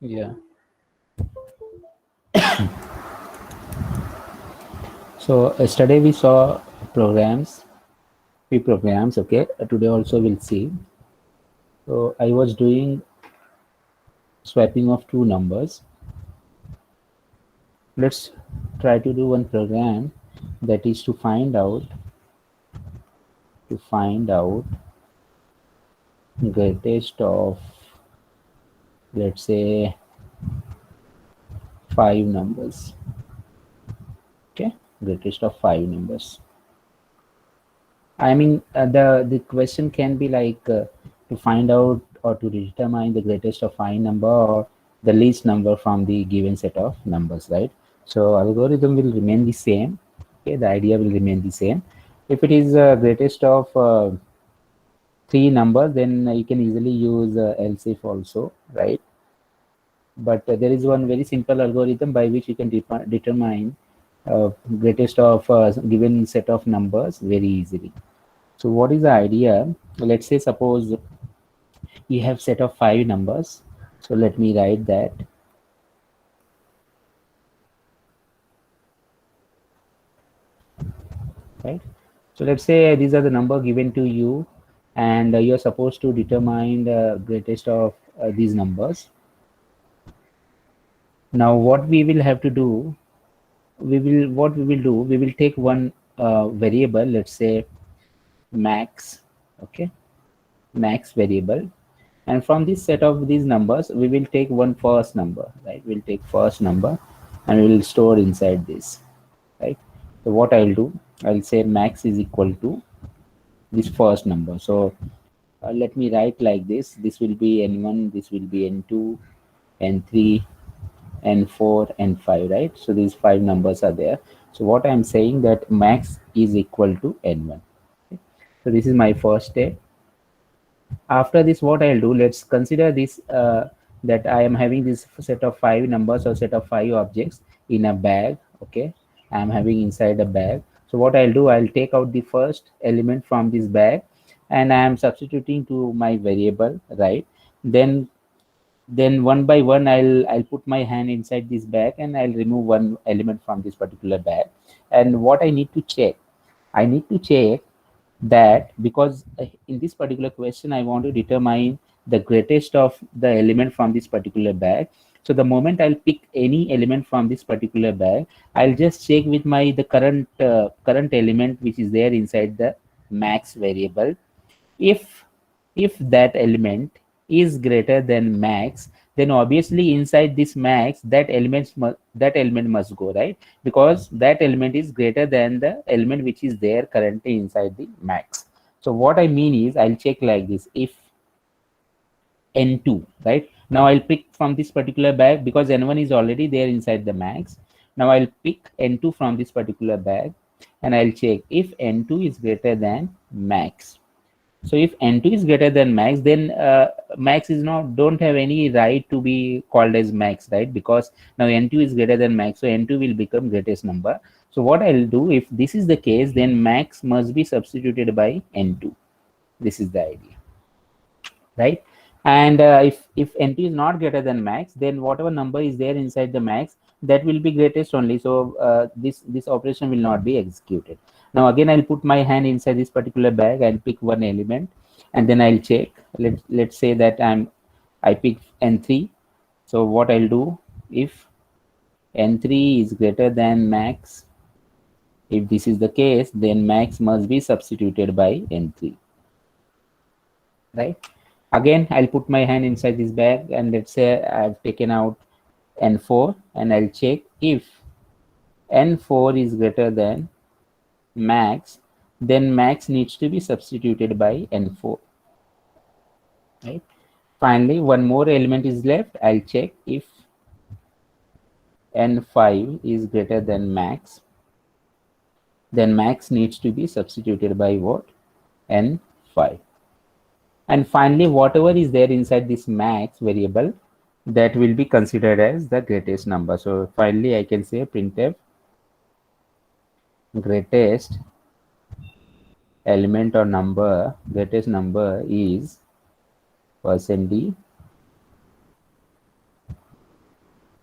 Yeah. So yesterday we saw programs, few programs. Okay. Today also we'll see. So I was doing swapping of two numbers. Let's try to do one program that is to find out greatest of, let's say, five numbers. Okay, greatest of five numbers. I mean, the question can be like to find out or to determine the greatest of five number or the least number from the given set of numbers, right? So algorithm will remain the same. Okay, the idea will remain the same. If it is greatest of three numbers, then you can easily use else if also, right? But there is one very simple algorithm by which you can determine greatest of given set of numbers very easily. So what is the idea? Let's say suppose you have set of five numbers. So let me write that, right? So let's say these are the number given to you, and you're supposed to determine the greatest of these numbers. Now what we will have to do, we will take one variable, let's say max, okay, max variable, and from this set of these numbers we will take one first number, right? We'll take first number and we will store inside this, right? So what I'll do, I'll say max is equal to this first number. So let me write like this will be n1, this will be n2, n3, n4, n5, right? So these five numbers are there. So what I'm saying that max is equal to n1. Okay? So this is my first step. After this, what I'll do, let's consider this that I am having this set of five numbers or set of five objects in a bag. Okay, I'm having inside a bag. So what I'll do, I'll take out the first element from this bag and I am substituting to my variable, right? Then one by one I'll put my hand inside this bag and I'll remove one element from this particular bag. And what I need to check, I need to check that because in this particular question I want to determine the greatest of the element from this particular bag. So the moment I'll pick any element from this particular bag, I'll just check with my the current element which is there inside the max variable. If if that element is greater than max, then obviously inside this max that element must go, right? Because that element is greater than the element which is there currently inside the max. So what I mean is I'll check like this: if n2, right? Now I'll pick from this particular bag because n1 is already there inside the max. Now I'll pick n2 from this particular bag and I'll check if n2 is greater than max. So if n2 is greater than max, then max is not don't have any right to be called as max, right? Because now n2 is greater than max, so n2 will become greatest number. So what I'll do, if this is the case, then max must be substituted by n2. This is the idea, right? And if n2 is not greater than max, then whatever number is there inside the max, that will be greatest only. So this operation will not be executed. Now again I'll put my hand inside this particular bag and pick one element, and then I'll check. Let's say that I pick n3. So what I'll do, if n3 is greater than max, if this is the case, then max must be substituted by n3, right? Again, I'll put my hand inside this bag and let's say I've taken out N4 and I'll check if N4 is greater than max, then max needs to be substituted by N4, right? Finally, one more element is left. I'll check if N5 is greater than max, then max needs to be substituted by what? N5. And finally, whatever is there inside this max variable, that will be considered as the greatest number. So finally I can say printf greatest element or number, greatest number is %d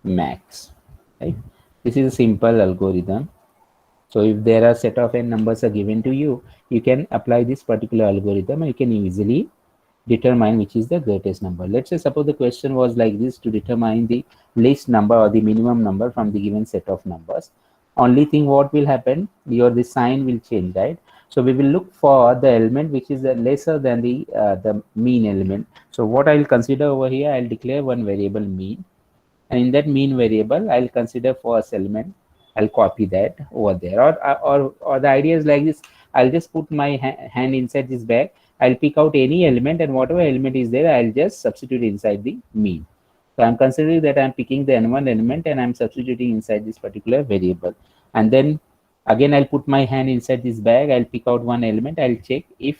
max, right? This is a simple algorithm. So if there are set of n numbers are given to you, you can apply this particular algorithm and you can easily determine which is the greatest number. Let's say suppose the question was like this: to determine the least number or the minimum number from the given set of numbers. Only thing what will happen, your the sign will change, right? So we will look for the element which is lesser than the mean element. So what I will consider over here, I'll declare one variable mean, and in that mean variable I'll consider first element. I'll copy that over there, or the idea is like this: I'll just put my hand inside this bag, I'll pick out any element, and whatever element is there I'll just substitute inside the mean. So I'm considering that I'm picking the n1 element and I'm substituting inside this particular variable, and then again I'll put my hand inside this bag, I'll pick out one element, I'll check if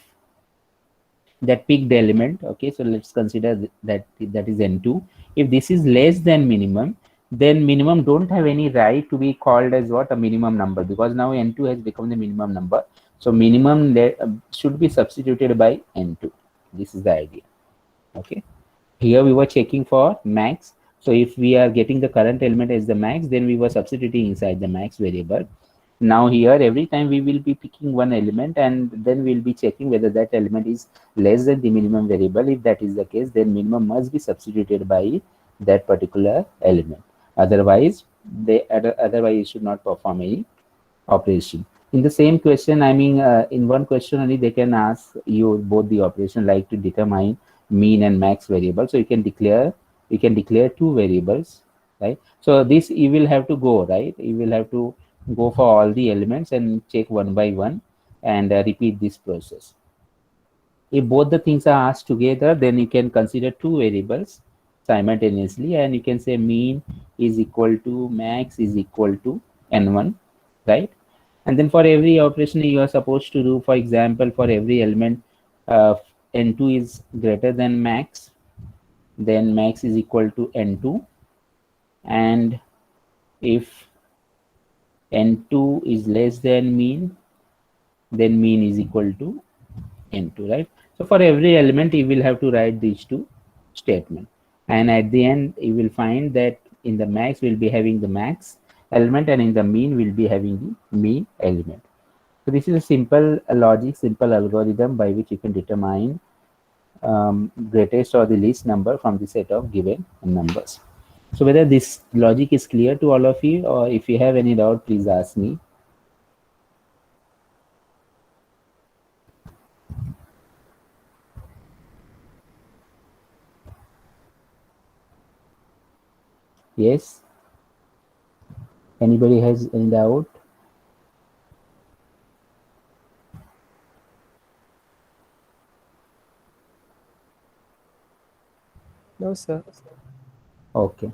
that picked element. Okay, so let's consider that is n2. If this is less than minimum, then minimum don't have any right to be called as what a minimum number, because now n2 has become the minimum number. So minimum should be substituted by n2. This is the idea. Okay, here we were checking for max. So if we are getting the current element as the max, then we were substituting inside the max variable. Now here every time we will be picking one element, and then we'll be checking whether that element is less than the minimum variable. If that is the case, then minimum must be substituted by that particular element. Otherwise otherwise it should not perform any operation. In the same question, I mean, in one question only they can ask you both the operation, like to determine mean and max variable. So you can declare two variables, right? So this you will have to go, right? You will have to go for all the elements and check one by one, and repeat this process. If both the things are asked together, then you can consider two variables simultaneously, and you can say mean is equal to max is equal to n1, right? And then for every operation you are supposed to do, for example, for every element, n2 is greater than max, then max is equal to n2, and if n2 is less than mean, then mean is equal to n2, right? So for every element you will have to write these two statements, and at the end you will find that in the max we'll be having the max element, and in the mean we'll be having the mean element. So this is a simple logic, simple algorithm by which you can determine greatest or the least number from the set of given numbers. So whether this logic is clear to all of you, or if you have any doubt, please ask me. Yes? Anybody has any doubt? No, sir. Okay.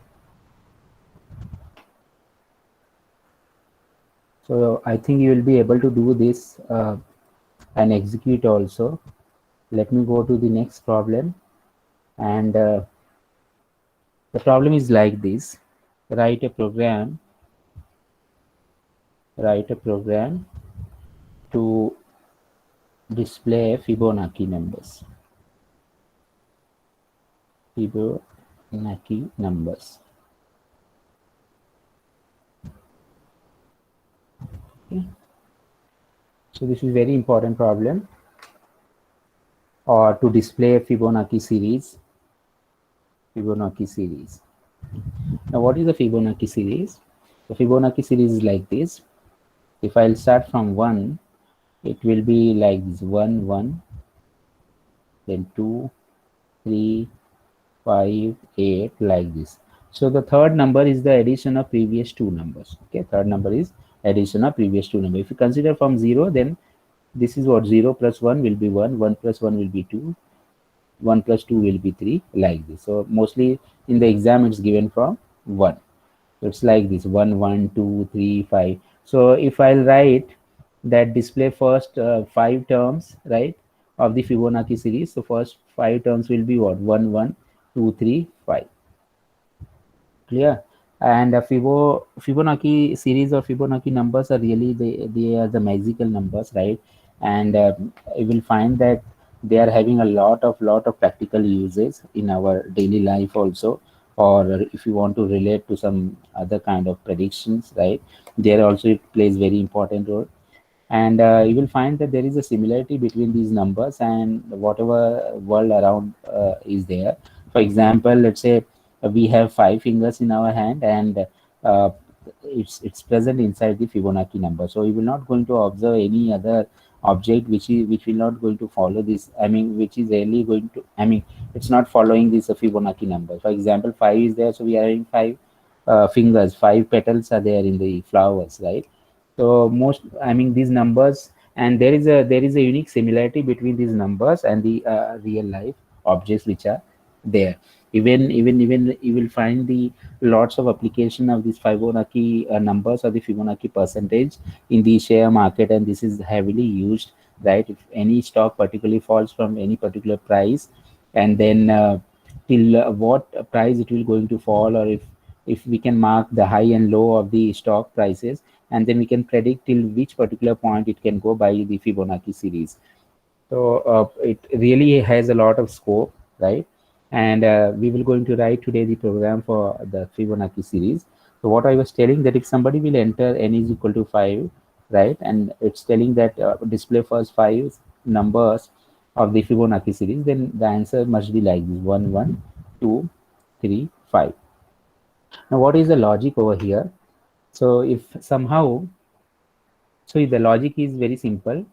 So I think you will be able to do this and execute also. Let me go to the next problem. And the problem is like this: write a program, write a program to display Fibonacci numbers. Fibonacci numbers. Okay. So this is very important problem, or to display Fibonacci series. Fibonacci series. Now, what is the Fibonacci series? The Fibonacci series is like this. If I'll start from 1, it will be like this: 1, 1, then 2, 3, 5, 8, like this. So the third number is the addition of previous two numbers. Okay, third number is addition of previous two numbers. If you consider from 0, then this is what: 0 plus 1 will be 1, 1 plus 1 will be 2, 1 plus 2 will be 3, like this. So mostly in the exam it's given from 1. So it's like this: 1, 1, 2, 3, 5. So if I'll write that display first 5 terms, right, of the Fibonacci series, so first 5 terms will be what: 1, 1, 2, 3, 5. Clear? And Fibonacci series or Fibonacci numbers are really, they are the magical numbers, right? And you will find that they are having a lot of practical uses in our daily life also. or if you want to relate to some other kind of predictions, right? There also it plays very important role. And you will find that there is a similarity between these numbers and whatever world around is there. For example, let's say we have 5 fingers in our hand, and uh, it's present inside the Fibonacci number. So you will not going to observe any other object which will not going to follow this. I mean, which is really going to. I mean, it's not following this Fibonacci number. For example, 5 is there, so we are having 5 fingers, 5 petals are there in the flowers, right? So most, I mean, these numbers, and there is a unique similarity between these numbers and the real life objects which are there. Even you will find the lots of application of these Fibonacci numbers or the Fibonacci percentage in the share market, and this is heavily used, right? If any stock particularly falls from any particular price, and then till what price it will going to fall, or if we can mark the high and low of the stock prices, and then we can predict till which particular point it can go by the Fibonacci series. So it really has a lot of scope, right? And we will going to write today the program for the Fibonacci series. So what I was telling, that if somebody will enter n is equal to 5, right, and it's telling that display first 5 numbers of the Fibonacci series, then the answer must be like this: 1, 1, 2, 3, 5. Now, what is the logic over here? So if somehow, so the logic is very simple.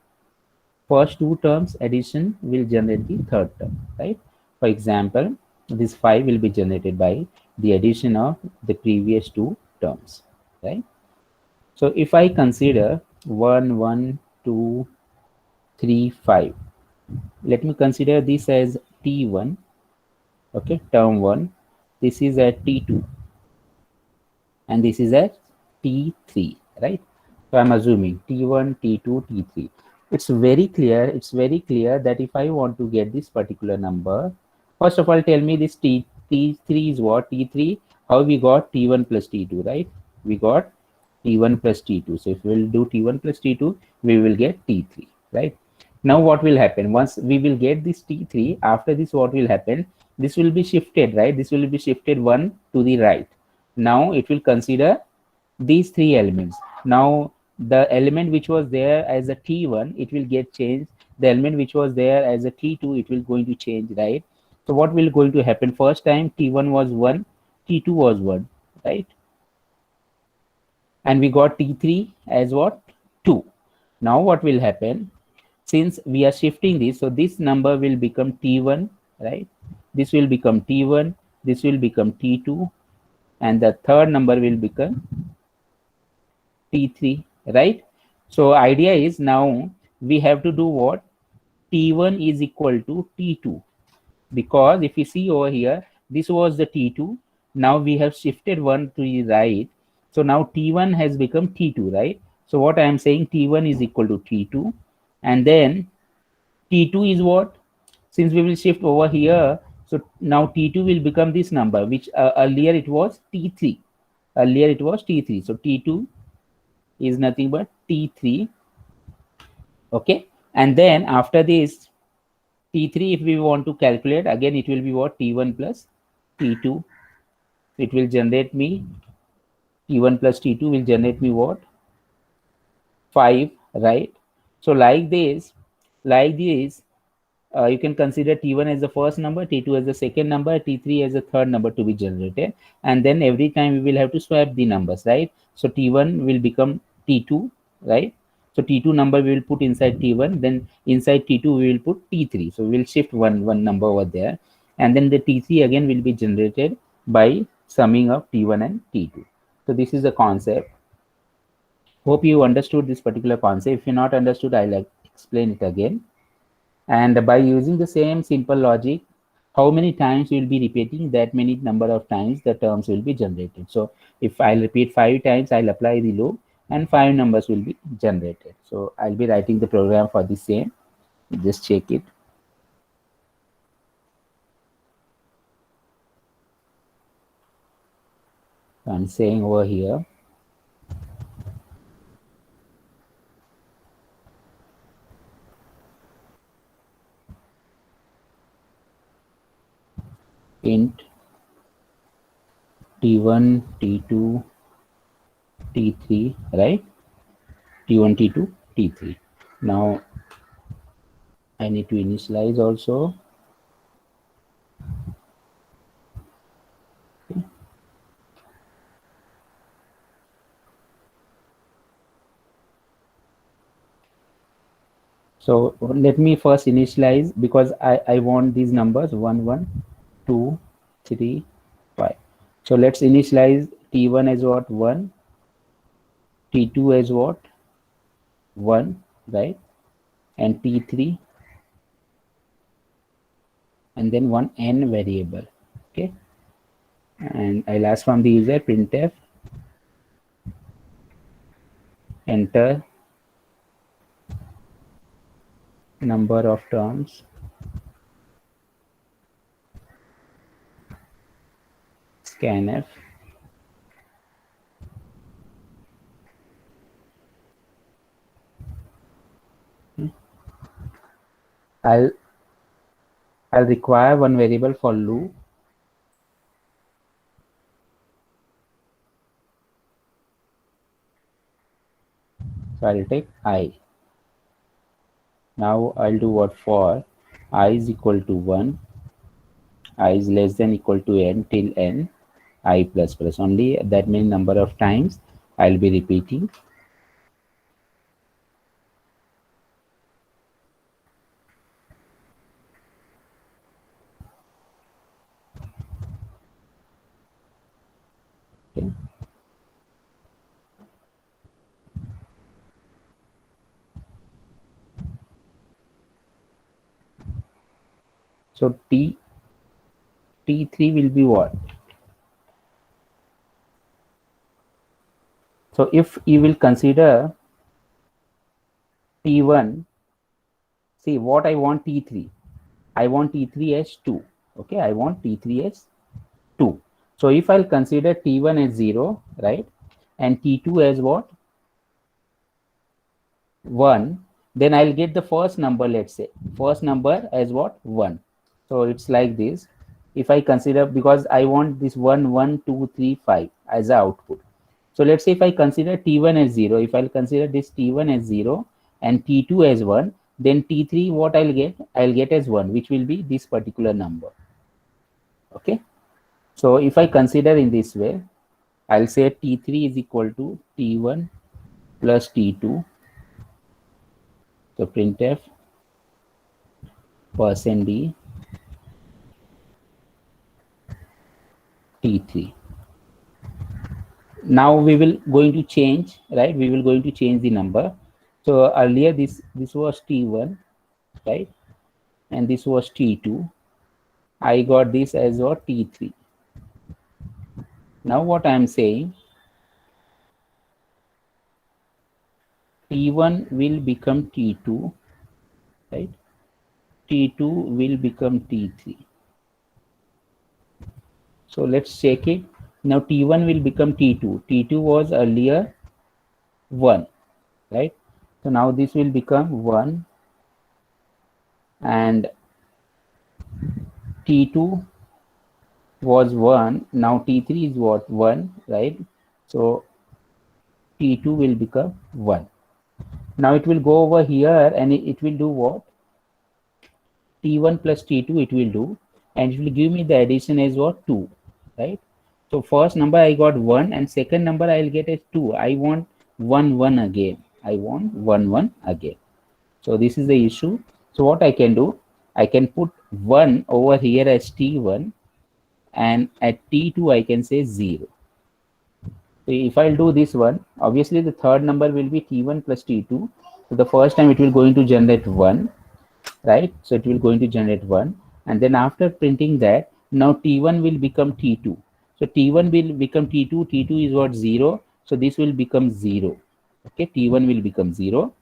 First two terms addition will generate the third term, right? For example, this 5 will be generated by the addition of the previous two terms, right? So if I consider 1, 1, 2, 3, 5, let me consider this as T1, okay, term 1. This is at T2, and this is at T3, right? So I'm assuming T1, T2, T3. It's very clear that if I want to get this particular number, first of all, tell me this T3 is what? T3, how we got T1 plus T2, right? We got T1 plus T2. So if we will do T1 plus T2, we will get T3, right? Now what will happen? Once we will get this T3, after this what will happen? This will be shifted, right? This will be shifted one to the right. Now it will consider these three elements. Now the element which was there as a T1, it will get changed. The element which was there as a T2, it will going to change, right? So what will going to happen? First time T1 was 1, T2 was 1, right? And we got T3 as what? 2. Now what will happen? Since we are shifting this, so this number will become T1, right? This will become T1, this will become T2, and the third number will become T3, right? So idea is now we have to do what? T1 is equal to T2, because if you see over here, this was the T2. Now we have shifted one to the right. So now T1 has become T2, right? So what I am saying, T1 is equal to T2, and then T2 is what? Since we will shift over here, so now T2 will become this number, which earlier it was T3. Earlier it was T3. So T2 is nothing but T3. Okay. And then after this, T3, if we want to calculate, again, it will be what? T1 plus T2. It will generate me, T1 plus T2 will generate me what? 5, right? So like this, you can consider T1 as the first number, T2 as the second number, T3 as the third number to be generated. And then every time we will have to swap the numbers, right? So T1 will become T2, right? So T2 number we will put inside T1, then inside T2 we will put T3. So we will shift one number over there. And then the T3 again will be generated by summing of T1 and T2. So this is the concept. Hope you understood this particular concept. If you not understood, I'll explain it again. And by using the same simple logic, how many times you will be repeating, that many number of times the terms will be generated. So if I'll repeat 5 times, I'll apply the loop and 5 numbers will be generated. So I'll be writing the program for the same. Just check it. I'm saying over here, int T1, T2, T3, right? T1, T2, T3. Now I need to initialize also. Okay. So let me first initialize, because I want these numbers 1, 1, 2, 3, 5. So let's initialize T1 as what? 1, T2 as what? 1, right? And T3, and then one n variable. Okay. And I'll ask from the user printf enter number of terms scanf. I'll require one variable for loop. So I'll take I. Now I'll do what? For I is equal to 1, I is less than equal to n till n, I plus plus. Only that many number of times I'll be repeating. Okay. So T3 will be what? So if you will consider T1, see what I want T3. I want T3 as 2. Okay, I want T3 as 2. So if I'll consider T1 as 0, right, and T2 as what? 1, then I'll get the first number, let's say. First number as what? 1. So it's like this. If I consider, because I want this 1, 1, 2, 3, 5 as the output. So let's say if I consider T1 as 0, if I'll consider this T1 as 0 and T2 as 1, then T3 what I'll get? I'll get as 1, which will be this particular number. Okay. So if I consider in this way, I'll say T3 is equal to T1 plus T2. So printf %d T3. Now we will going to change, right? We will going to change the number. So earlier this was T1, right? And this was T2. I got this as what? T3. Now what I am saying, T1 will become T2, right? T2 will become T3. So let's check it. Now T1 will become T2. T2 was earlier 1, right? So now this will become 1, and T2 was 1. Now T3 is what? 1, right? So T2 will become 1. Now it will go over here and it will do what? T1 plus T2 it will do, and it will give me the addition as what? 2, right? So first number I got 1, and second number I'll get as 2. I want 1, 1 again. I want 1, 1 again. So this is the issue. So what I can do, I can put 1 over here as T1, and at T2 I can say 0. So if I'll do this one, obviously the third number will be T1 plus T2. So the first time it will going to generate 1, right? So it will going to generate 1, and then after printing that, now T1 will become T2. So T1 will become T2. T2 is what? 0. So this will become 0. Okay, T1 will become 0,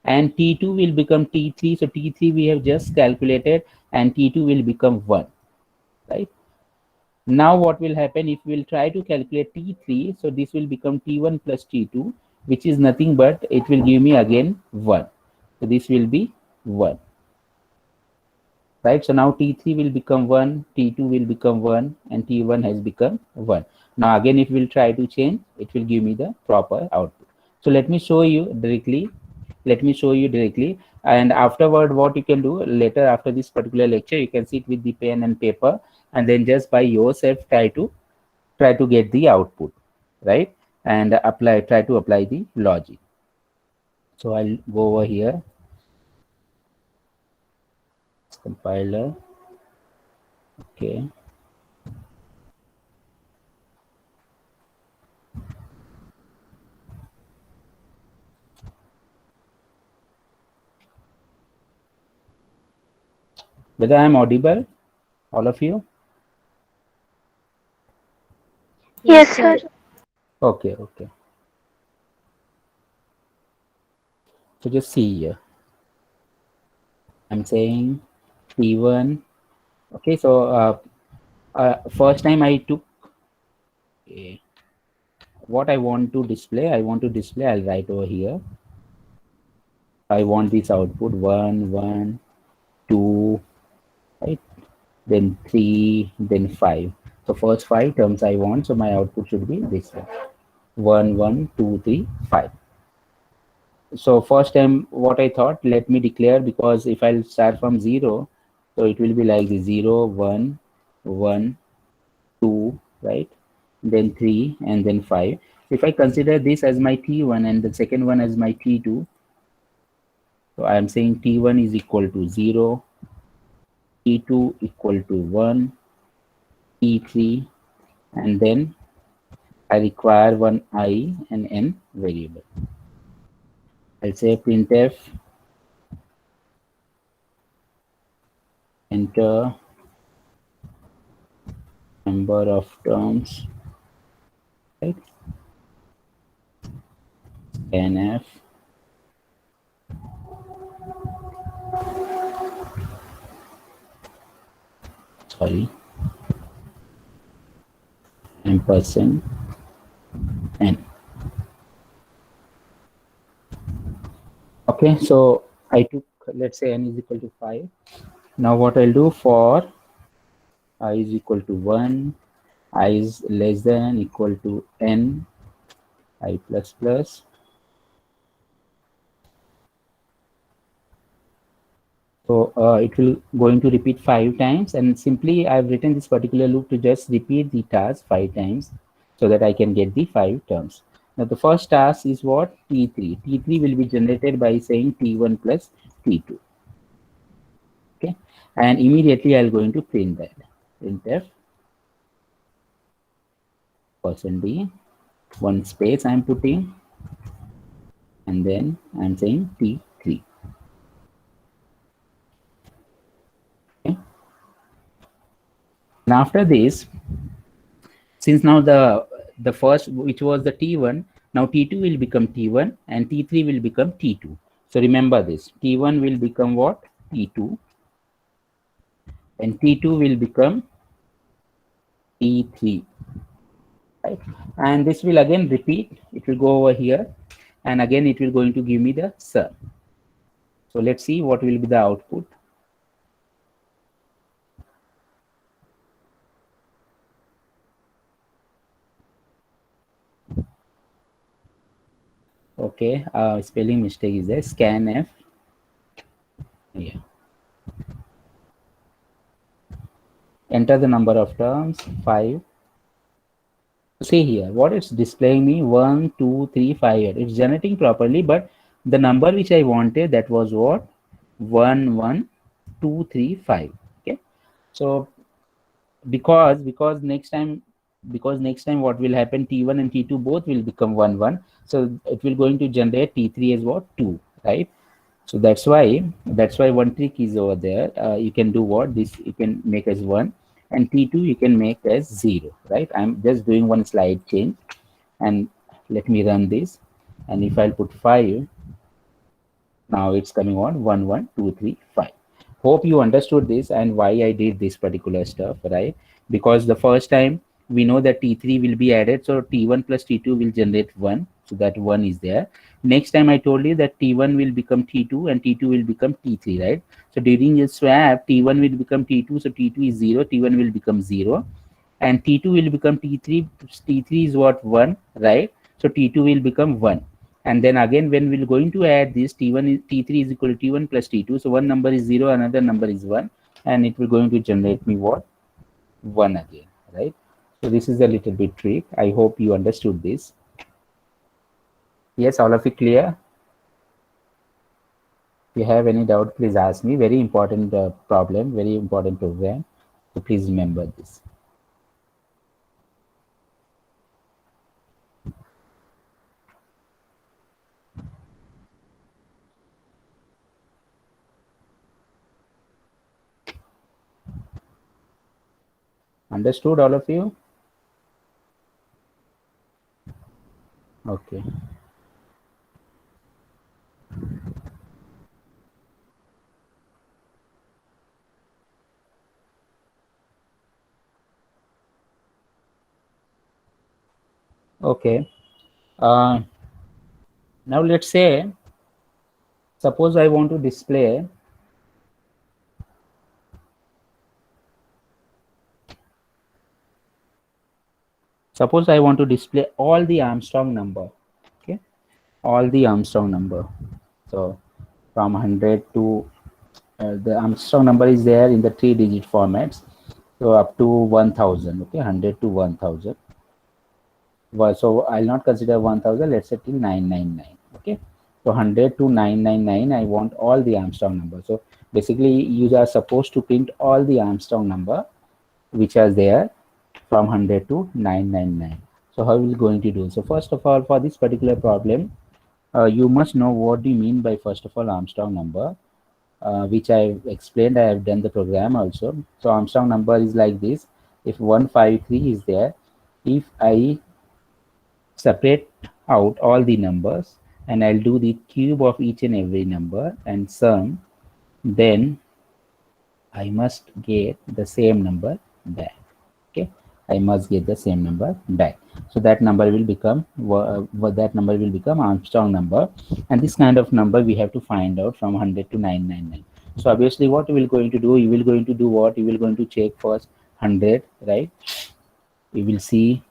and T2 will become T3. So T3 we have just calculated, and T2 will become 1, right? Now what will happen if we will try to calculate T3? So this will become T1 plus T2, which is nothing but it will give me again 1. So this will be 1, right? So now T3 will become 1, T2 will become 1, and T1 has become 1. Now again, if we'll try to change, it will give me the proper output. So let me show you directly. And afterward, what you can do later after this particular lecture, you can sit with the pen and paper, and then just by yourself try to get the output, right? And try to apply the logic. So I'll go over here, compiler. Okay. Whether I'm audible, all of you? Yes, sir. Okay, okay. So just see here. I'm saying T1. Okay, so first time I took what I want to display. I'll write over here. I want this output 1, 1, 2, right? Then 3, then 5. So first 5 terms I want. So my output should be this one. 1, 1, 2, 3, 5. So first time what I thought, let me declare, because if I'll start from 0, so it will be like the 0, 1, 1, 2, right? Then 3 and then 5. If I consider this as my T1 and the second one as my T2, so I am saying T1 is equal to 0, T2 equal to 1, T3, and then I require one I and N variable. I'll say printf enter number of terms, right? Scanf sorry ampersand n. Okay, so I took, let's say n is equal to 5. Now what I'll do for I is equal to 1, I is less than equal to n, I plus plus. So it will going to repeat 5 times, and simply I've written this particular loop to just repeat the task 5 times so that I can get the 5 terms. Now the first task is what? T3. T3 will be generated by saying T1 plus T2. Okay, and immediately I'll going to print that. Printf %d, one space I'm putting, and then I'm saying T3. Okay. And after this, since now the first, which was the T1, now T2 will become T1 and T3 will become T2. So remember this, T1 will become what? T2, and T2 will become T3, right? And this will again repeat. It will go over here, and again it will going to give me the sum. So let's see what will be the output. Okay, spelling mistake is there. Scanf. Yeah. Enter the number of terms 5. See here, what it's displaying me 1, 2, 3, 5. It's generating properly, but the number which I wanted, that was what? 1, 1, 2, 3, 5. Okay, so because next time what will happen, T1 and T2 both will become 1, 1. So it will going to generate T3 as what? 2, right? So that's why one trick is over there. You can do what? This you can make as 1, and T2 you can make as 0, right? I'm just doing one slide change, and let me run this. And if I'll put 5, now it's coming on 1, 1, 2, 3, 5. Hope you understood this and why I did this particular stuff, right? Because the first time we know that T3 will be added, so T1 plus T2 will generate 1, so that 1 is there. Next time I told you that T1 will become T2 and T2 will become T3, right? So during the swap, T1 will become T2, so T2 is 0, T1 will become 0. and T2 will become T3. T3 is what? 1, right? So T2 will become 1. And then again, when we're going to add this, T3 is equal to T1 plus T2. So one number is 0, another number is 1, and it will going to generate me what? 1 again, right? So this is a little bit trick. I hope you understood this. Yes, all of it clear? If you have any doubt, please ask me. Very important problem, very important program. So please remember this. Understood, all of you? Okay. Okay. Now let's say, suppose I want to display all the Armstrong number. Okay, all the Armstrong number. So from 100 to the Armstrong number is there in the 3-digit formats. So up to 1000. Okay, 100 to 1000. Well, so I'll not consider 1000. Let's say till 999. Okay, so 100 to 999. I want all the Armstrong number. So basically, you are supposed to print all the Armstrong number which are there from 100 to 999. So how are we going to do? So first of all, for this particular problem, you must know what do you mean by first of all Armstrong number, which I've explained. I have done the program also. So Armstrong number is like this. If 153 is there, if I separate out all the numbers and I'll do the cube of each and every number and sum, then I must get the same number back. Okay, I must get the same number back. So that number will become Armstrong number, and this kind of number we have to find out from 100 to 999. So obviously, what you will going to do? You will going to do what? You will going to check first 100, right? You will see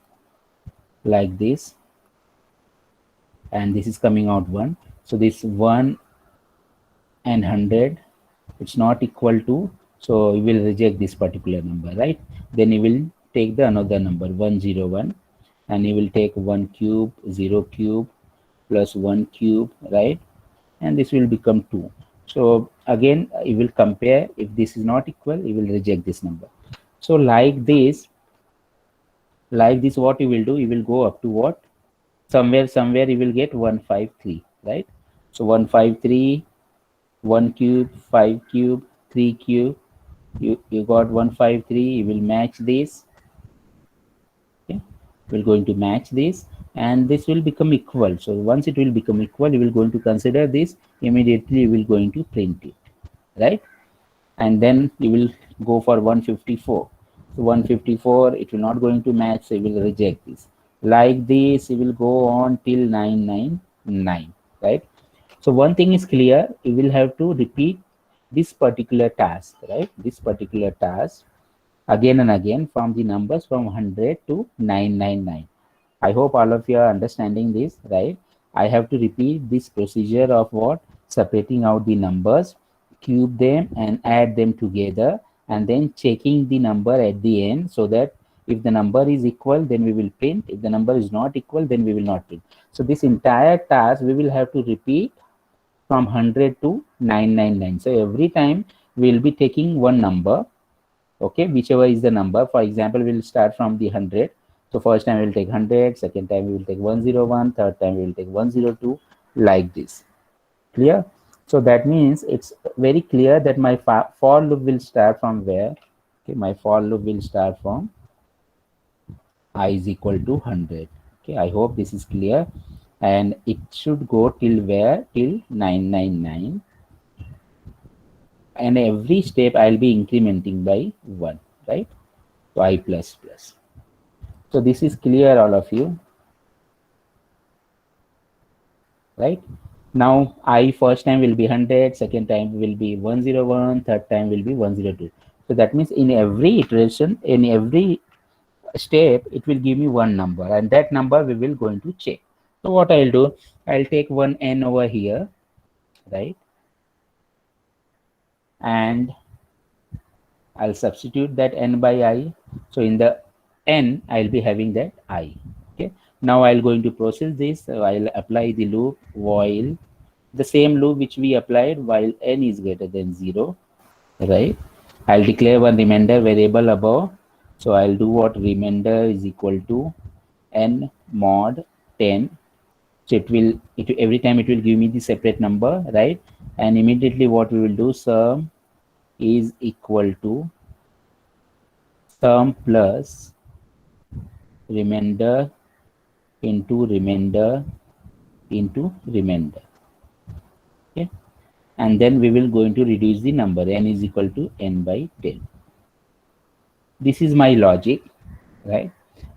like this, and this is coming out 1. So this 1 and 100, it's not equal to, so you will reject this particular number, right? Then you will take the another number 101, and you will take 1 cube, 0 cube plus 1 cube, right? And this will become 2. So again, you will compare. If this is not equal, you will reject this number. So like this, what you will do, you will go up to what? Somewhere you will get 153, right? So 153, 1 cube, 5 cube, 3 cube, you got 153. You will match this. Okay, we're going to match this, and this will become equal. So once it will become equal, you will going to consider this. Immediately you will going to print it, right? And then you will go for 154. So 154, it will not going to match, so you will reject this. Like this, you will go on till 999, right? So one thing is clear, you will have to repeat this particular task, right? This particular task again and again from the numbers from 100 to 999. I hope all of you are understanding this, right? I have to repeat this procedure of what? Separating out the numbers, cube them and add them together, and then checking the number at the end, so that if the number is equal, then we will print. If the number is not equal, then we will not print. So this entire task we will have to repeat from 100 to 999. So every time we will be taking one number, okay, whichever is the number. For example, we'll start from the 100. So first time we will take 100, second time we will take 101, third time we will take 102, like this. Clear? So that means it's very clear that my for loop will start from where? Okay, my for loop will start from I is equal to 100. Okay, I hope this is clear, and it should go till where? Till 999, and every step I'll be incrementing by 1, right? So I plus plus. So this is clear, all of you, right? Now I first time will be 100, second time will be 101, third time will be 102. So that means in every iteration, in every step, it will give me one number, and that number we will going to check. So what I'll do, I'll take one n over here, right? And I'll substitute that n by I. So in the n, I'll be having that I. Okay. Now I'll going to process this. So I'll apply the loop while the same loop which we applied while n is greater than 0, right? I'll declare one remainder variable above. So I'll do what remainder is equal to n mod 10. So it every time it will give me the separate number, right? And immediately what we will do, sum is equal to sum plus remainder into remainder into remainder. Okay, and then we will going to reduce the number n is equal to n by 10. This is my logic, right?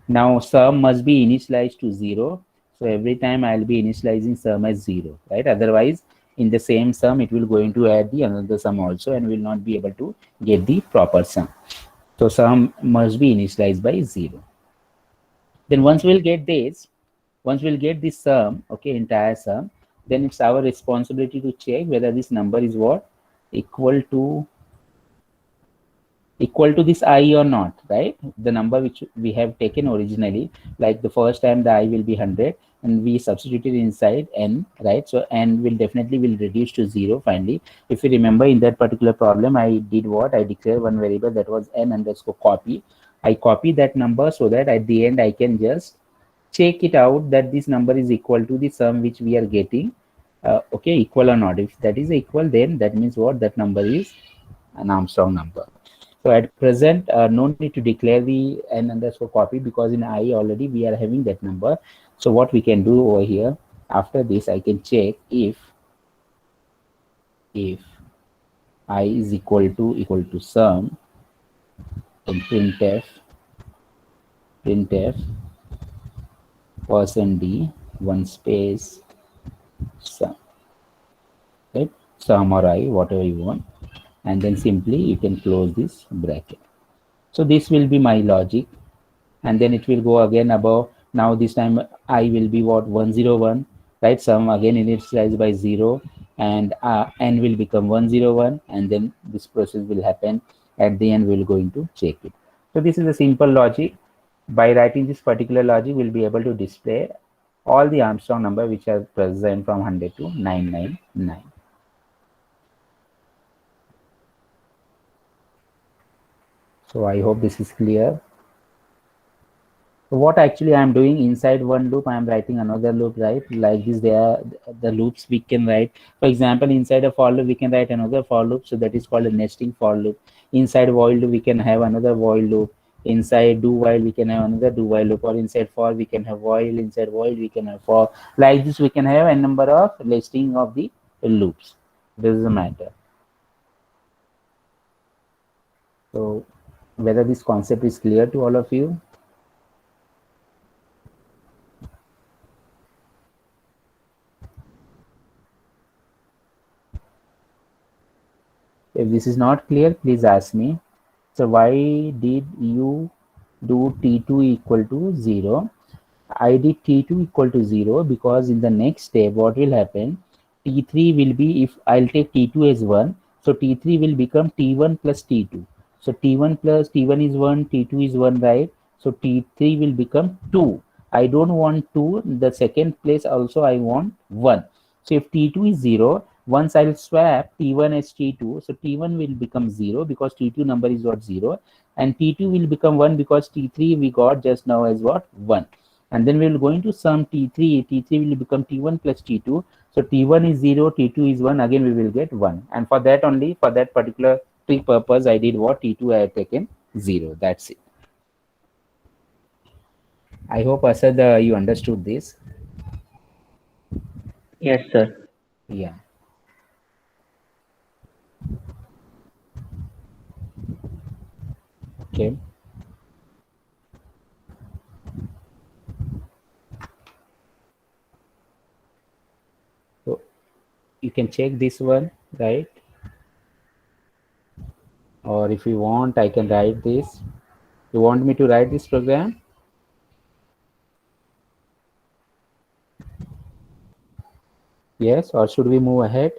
Now sum must be initialized to 0. So every time I'll be initializing sum as 0, right? Otherwise, in the same sum, it will going to add the another sum also and will not be able to get the proper sum. So sum must be initialized by 0. Then once we'll get this sum, okay, entire sum, then it's our responsibility to check whether this number is what equal to this I or not, right? The number which we have taken originally, like the first time the I will be 100 and we substituted inside n, right? So n will definitely will reduce to 0 finally. If you remember in that particular problem, I did what? I declared one variable that was n underscore copy. I copy that number so that at the end I can just check it out that this number is equal to the sum which we are getting. Okay, equal or not. If that is equal, then that means what? That number is an Armstrong number. So at present, no need to declare the n underscore copy because in I already we are having that number. So what we can do over here, after this, I can check if I is equal to sum in printf %d one space sum, right? Sum or I, whatever you want, and then simply you can close this bracket. So this will be my logic, and then it will go again above. Now this time I will be what? 101, right? Sum again initialized by 0, and n will become 101, and then this process will happen. At the end we're going to check it. So this is a simple logic. By writing this particular logic, we'll be able to display all the Armstrong number which are present from 100 to 999. So I hope this is clear. So what actually I'm doing inside one loop, I'm writing another loop, right? Like this, there are the loops we can write. For example, inside a for loop, we can write another for loop. So that is called a nesting for loop. Inside while loop, we can have another while loop. Inside do while, we can have another do while loop. Or inside for, we can have while. Inside while, we can have for. Like this, we can have a number of listing of the loops. Doesn't matter. So whether this concept is clear to all of you? If this is not clear, please ask me. So why did you do T2 equal to 0? I did T2 equal to 0 because in the next step, what will happen? T3 will be, if I'll take T2 as 1, so T3 will become T1 plus T2. So T1 plus T1 is 1, T2 is 1, right? So T3 will become 2. I don't want 2. The second place also I want 1. So if T2 is 0, once I'll swap T1 as T2, so T1 will become 0 because T2 number is what? 0. And T2 will become 1 because T3 we got just now as what? 1. And then we will going to sum T3. T3 will become T1 plus T2. So T1 is 0, T2 is 1. Again, we will get 1. And for that only, for that particular trick purpose, I did what? T2 I have taken 0. That's it. I hope, Asad, you understood this. Yes, sir. Yeah. Okay. So you can check this one, right? Or if you want, I can write this. You want me to write this program? Yes, or should we move ahead?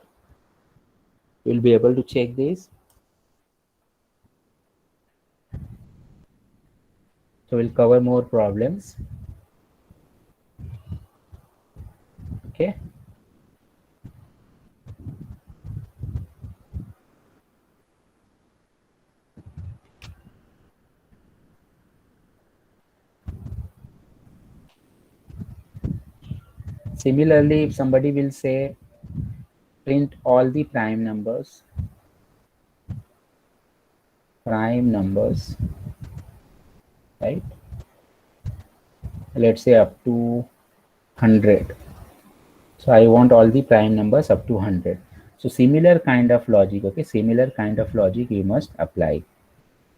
You'll be able to check this. So we'll cover more problems. Okay. Similarly, if somebody will say print all the prime numbers, right? Let's say up to 100. So I want all the prime numbers up to 100. So similar kind of logic, okay, similar kind of logic you must apply.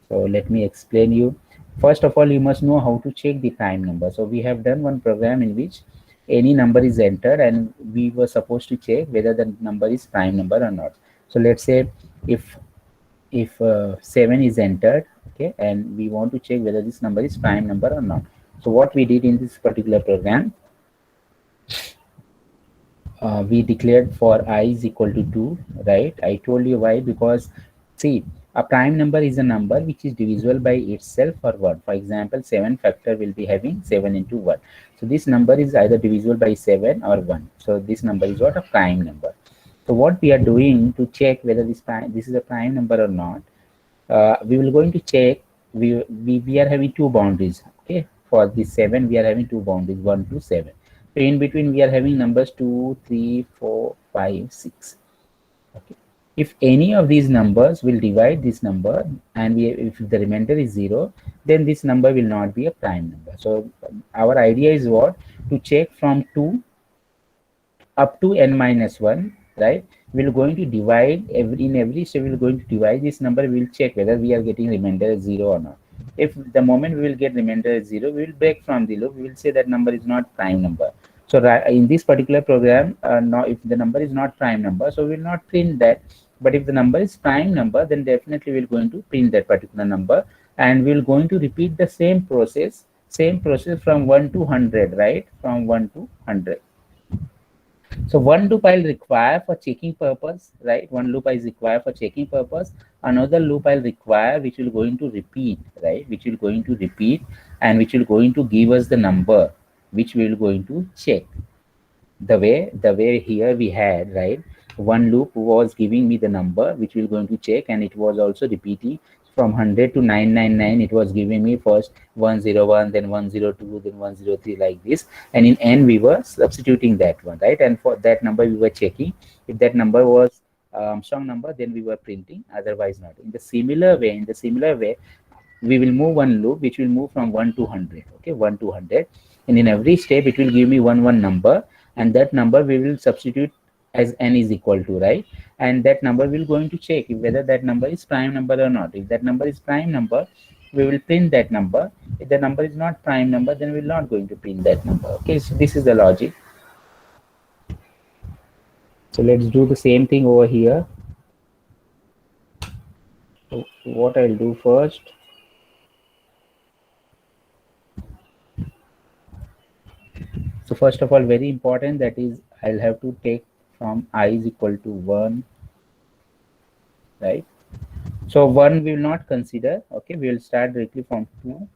So let me explain you. First of all, you must know how to check the prime number. So we have done one program in which any number is entered and we were supposed to check whether the number is prime number or not. So let's say if 7 is entered, okay, and we want to check whether this number is prime number or not. So what we did in this particular program, we declared for I is equal to 2, right? I told you why, because see, a prime number is a number which is divisible by itself or 1. For example, 7 factor will be having 7 into 1. So this number is either divisible by 7 or 1. So this number is what? A prime number. So what we are doing to check whether this is a prime number or not, we will going to check, we are having two boundaries, okay? For this 7 we are having two boundaries, 1 to 7. So in between we are having numbers 2, 3, 4, 5, 6. Okay. If any of these numbers will divide this number and if the remainder is 0, then this number will not be a prime number. So our idea is what? To check from 2 up to n minus 1, right? We're going to divide in every step, we're going to divide this number. We'll check whether we are getting remainder as 0 or not. If the moment we will get remainder as 0, we will break from the loop. We will say that number is not prime number. So in this particular program, now if the number is not prime number, so we will not print that. But if the number is prime number, then definitely we're going to print that particular number, and we're going to repeat the same process from 1 to 100, right? From 1 to 100. So one loop I'll require for checking purpose, right? One loop is required for checking purpose. Another loop I'll require which will going to repeat, right? Which will going to repeat and which will going to give us the number which we will going to check. The way here we had, right? One loop was giving me the number which we're going to check, and it was also repeating from 100 to 999. It was giving me first 101, then 102, then 103, like this. And in n we were substituting that one, right? And for that number we were checking. If that number was strong number, then we were printing, otherwise not. In the similar way, we will move one loop which will move from 1 to 100, okay? 1 to 100, and in every step it will give me one number, and that number we will substitute as n is equal to, right? And that number will going to check if whether that number is prime number or not. If that number is prime number, we will print that number. If the number is not prime number, then we're not going to print that number. Okay, so this is the logic. So let's do the same thing over here. So what I'll do first, so first of all, very important, that is I'll have to take from I is equal to 1, right? So 1 we will not consider, okay? We will start directly from 2,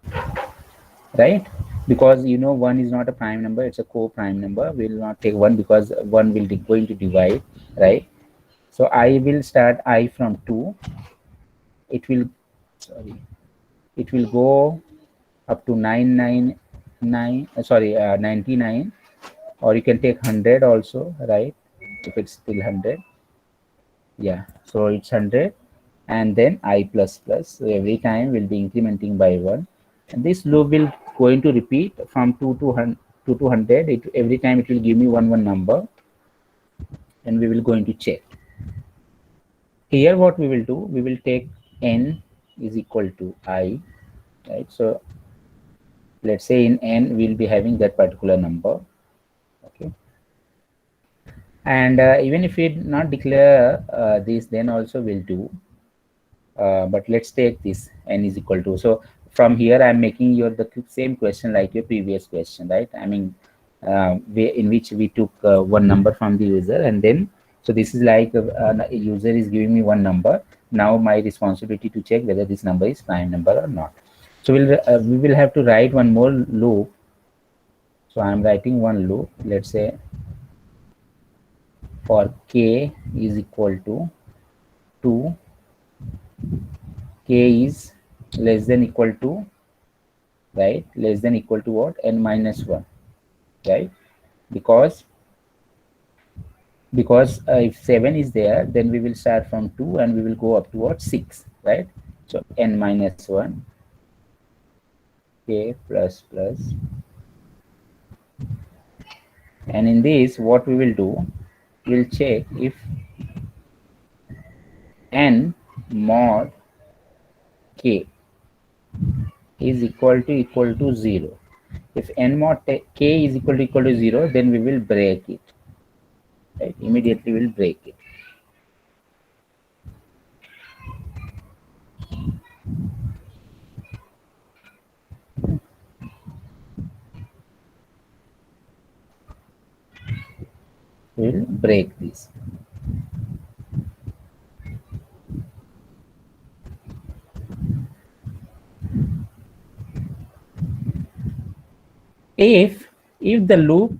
right? Because 1 is not a prime number, it's a co-prime number. We will not take 1 because 1 will be going to divide, right? So I will start I from 2. It will go up to 99, or you can take 100 also, right? If it's still 100, yeah, so it's 100, and then I plus plus. So every time we'll be incrementing by 1, and this loop will going to repeat from 2 to 200. Every time it will give me one number, and we will going to check. Here what we will do, we will take n is equal to I, right? So let's say in n we'll be having that particular number, okay? And even if we not declare this, then also we'll do. But let's take this n is equal to. So from here I'm making your the same question like your previous question, right? I mean, in which we took one number from the user, and then so this is like a user is giving me one number. Now my responsibility to check whether this number is prime number or not. So we will have to write one more loop. So I'm writing one loop. Let's say for k is equal to 2, k is less than equal to, right, less than equal to what, n minus 1, right? because if 7 is there, then we will start from 2 and we will go up towards 6, right? So n minus 1 k plus plus, and in this what we will do, we'll check if n mod k is equal to 0. If n mod k is equal to 0, then we will break it, right? Immediately we'll break it. We'll break this. If the loop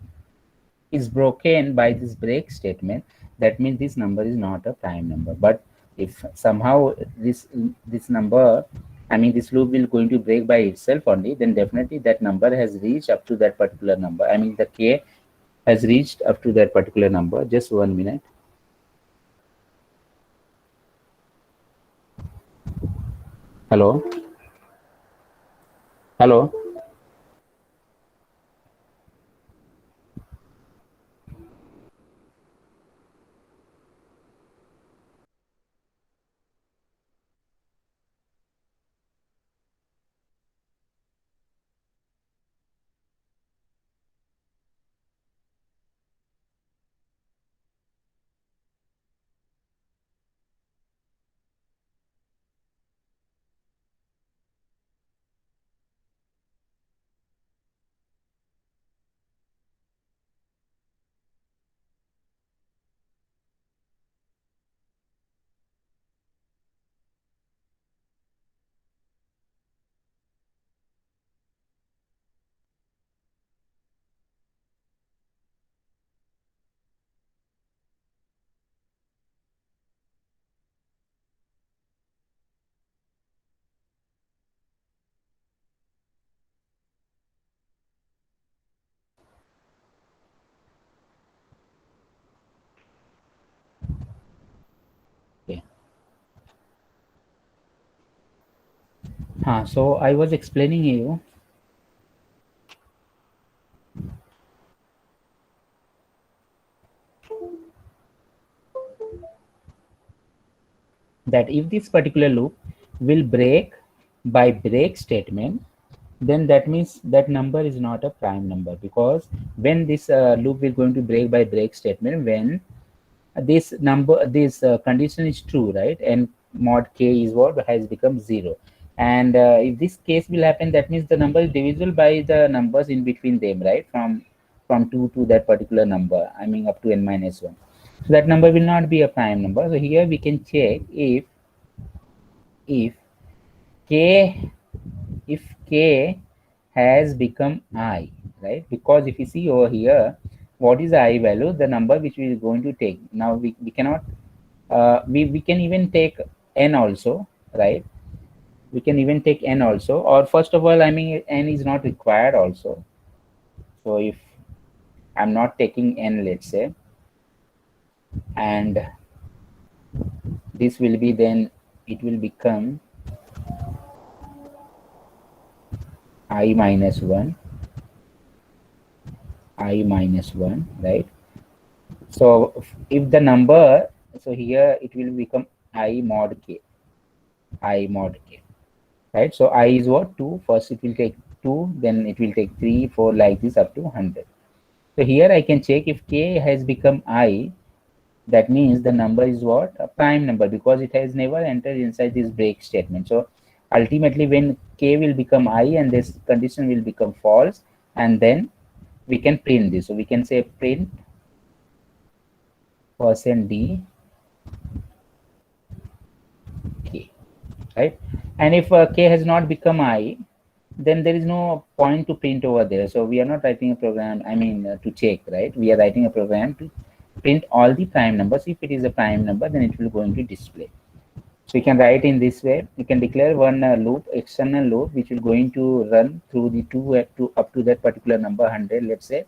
is broken by this break statement, that means this number is not a prime number. But if somehow this number, I mean this loop will going to break by itself only, then definitely that number has reached up to that particular number. I mean the k has reached up to that particular number. Just 1 minute. Hello. Hello. Okay. So I was explaining you that if this particular loop will break by break statement, then that means that number is not a prime number, because when this loop is going to break by break statement, when this condition is true, right, and mod k is what has become 0, and if this case will happen, that means the number is divisible by the numbers in between them, right, from 2 to that particular number, I mean up to n minus 1. So that number will not be a prime number. So here we can check if k if k has become I, right? Because if you see over here, what is the I value? The number which we are going to take. Now we cannot, we can even take n also, right? We can even take n also, or first of all, I mean, n is not required also. So if I'm not taking n, let's say, and this will be, then it will become I minus 1, I minus 1, right? So if the number, so here it will become I mod k, I mod k, right? So I is what, 2. First it will take 2, then it will take 3, 4, like this up to 100. So here I can check if k has become I, that means the number is what, a prime number, because it has never entered inside this break statement. So ultimately when k will become I and this condition will become false, and then we can print this. So we can say print %d k, right? And if k has not become I, then there is no point to print over there. So we are not writing a program, to check, right? We are writing a program to print all the prime numbers. If it is a prime number, then it will going to display. So you can write in this way. You can declare one loop, external loop, which will going to run through the two up to that particular number 100, let's say,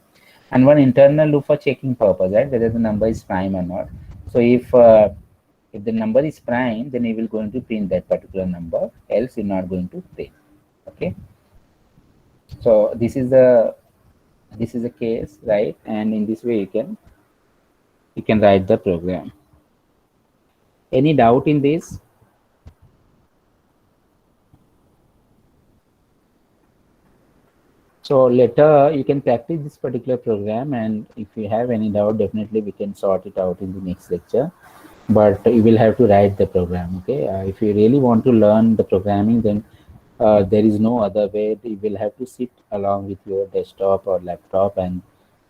and one internal loop for checking purpose, right? Whether the number is prime or not. So if the number is prime, then it will going to print that particular number. Else, you're not going to print. Okay. So this is the case, right? And in this way, you can write the program. Any doubt in this? So later you can practice this particular program, and if you have any doubt, definitely we can sort it out in the next lecture. But you will have to write the program. Okay. If you really want to learn the programming, then there is no other way. You will have to sit along with your desktop or laptop, and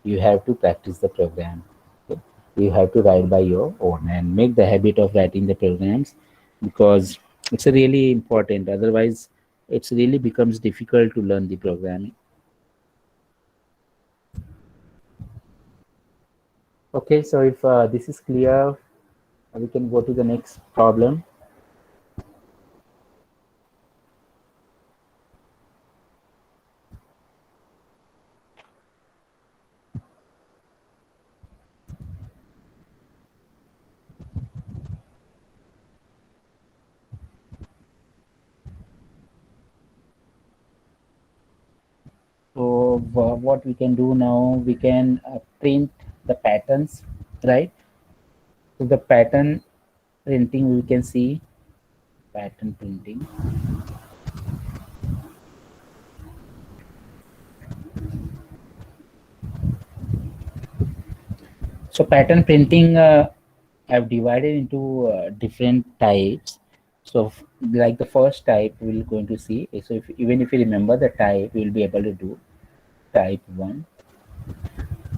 you have to practice the program. Okay? You have to write by your own and make the habit of writing the programs, because it's a really important. Otherwise, it's really becomes difficult to learn the programming. Okay, so if this is clear, we can go to the next problem. So what we can do now, we can print the patterns, right? So the pattern printing, we can see pattern printing. So pattern printing, I've divided into different types. So like the first type we're going to see. So even if you remember the type, we'll be able to do type 1.